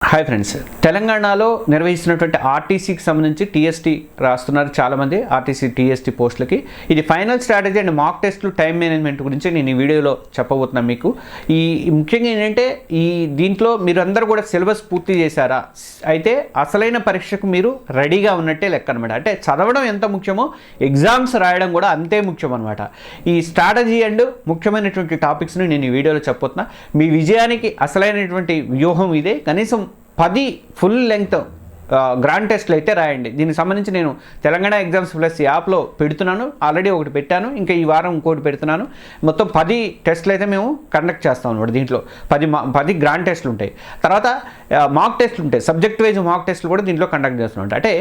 Hi friends, తెలంగాణలో నిర్వహిస్తున్నటువంటి ఆర్టీసీకి సంబంధించి టీఎస్టీ రాస్తున్నారు చాలామంది ఆర్టీసీ టీఎస్టీ పోస్టులకి. ఇది ఫైనల్ స్ట్రాటజీ అండ్ మాక్ టెస్ట్లు టైం మేనేజ్మెంట్ గురించి నేను ఈ వీడియోలో చెప్పబోతున్నాను మీకు. ఈ ముఖ్యంగా ఏంటంటే దీంట్లో మీరు అందరూ కూడా సిలబస్ పూర్తి చేశారా, అయితే అసలైన పరీక్షకు మీరు రెడీగా ఉన్నట్టే లెక్క అనమాట. అంటే చదవడం ఎంత ముఖ్యమో ఎగ్జామ్స్ రాయడం కూడా అంతే ముఖ్యం అనమాట. ఈ స్ట్రాటజీ అండ్ ముఖ్యమైనటువంటి టాపిక్స్ని నేను ఈ వీడియోలో చెప్పబోతున్నా. మీ విజయానికి అసలైనటువంటి వ్యూహం ఇదే. కనీసం 10 ఫుల్ లెంగ్త్ గ్రాండ్ టెస్ట్లు అయితే రాయండి. దీనికి సంబంధించి నేను తెలంగాణ ఎగ్జామ్స్ ప్లస్ యాప్లో పెడుతున్నాను, ఆల్రెడీ ఒకటి పెట్టాను, ఇంకా ఈ వారం ఇంకోటి పెడుతున్నాను. మొత్తం 10 టెస్ట్లు అయితే మేము కండక్ట్ చేస్తాం అనమాట. దీంట్లో 10 గ్రాండ్ టెస్ట్లు ఉంటాయి. తర్వాత మాక్ టెస్ట్లు ఉంటాయి, సబ్జెక్ట్ వైజ్ మాక్ టెస్ట్లు కూడా దీంట్లో కండక్ట్ చేస్తున్నాం. అంటే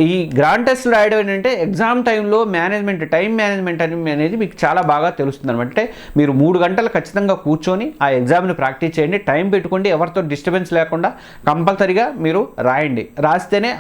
ఈ గ్రాండ్ టెస్ట్లు రాయడం ఏంటంటే ఎగ్జామ్ టైంలో మేనేజ్మెంట్, టైం మేనేజ్మెంట్ అనేది మీకు చాలా బాగా తెలుస్తుంది అనమాట. అంటే మీరు 3 గంటలు ఖచ్చితంగా కూర్చొని ఆ ఎగ్జామ్ని ప్రాక్టీస్ చేయండి, టైం పెట్టుకోండి, ఎవరితో డిస్టర్బెన్స్ లేకుండా కంపల్సరీగా మీరు రాయండి.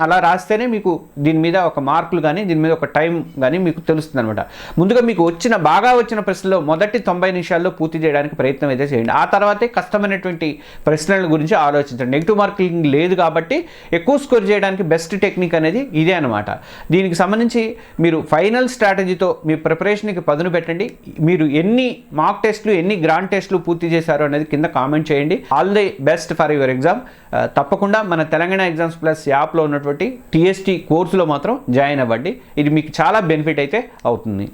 అలా రాస్తేనే మీకు దీని మీద ఒక మార్కులు కానీ దీని మీద ఒక టైం కానీ మీకు తెలుస్తుంది అనమాట. ముందుగా మీకు బాగా వచ్చిన ప్రశ్నలో మొదటి 90 నిమిషాల్లో పూర్తి చేయడానికి ప్రయత్నం అయితే చేయండి. ఆ తర్వాతే కష్టమైనటువంటి ప్రశ్నల గురించి ఆలోచించండి. నెగిటివ్ మార్కింగ్ లేదు కాబట్టి ఎక్కువ స్కోర్ చేయడానికి బెస్ట్ టెక్నిక్ అనేది ఇదే అనమాట. దీనికి సంబంధించి మీరు ఫైనల్ స్ట్రాటజీతో మీ ప్రిపరేషన్కి పదును పెట్టండి. మీరు ఎన్ని మాక్ టెస్ట్లు, ఎన్ని గ్రాండ్ టెస్ట్లు పూర్తి చేశారో అనేది కింద కామెంట్ చేయండి. All the best for your exam. తప్పకుండా మన తెలంగాణ ఎగ్జామ్స్ ప్లస్ యాప్లో ఉన్నటువంటి టీఎస్టీ కోర్సులో మాత్రం జాయిన్ అవ్వండి. ఇది మీకు చాలా బెనిఫిట్ అయితే అవుతుంది.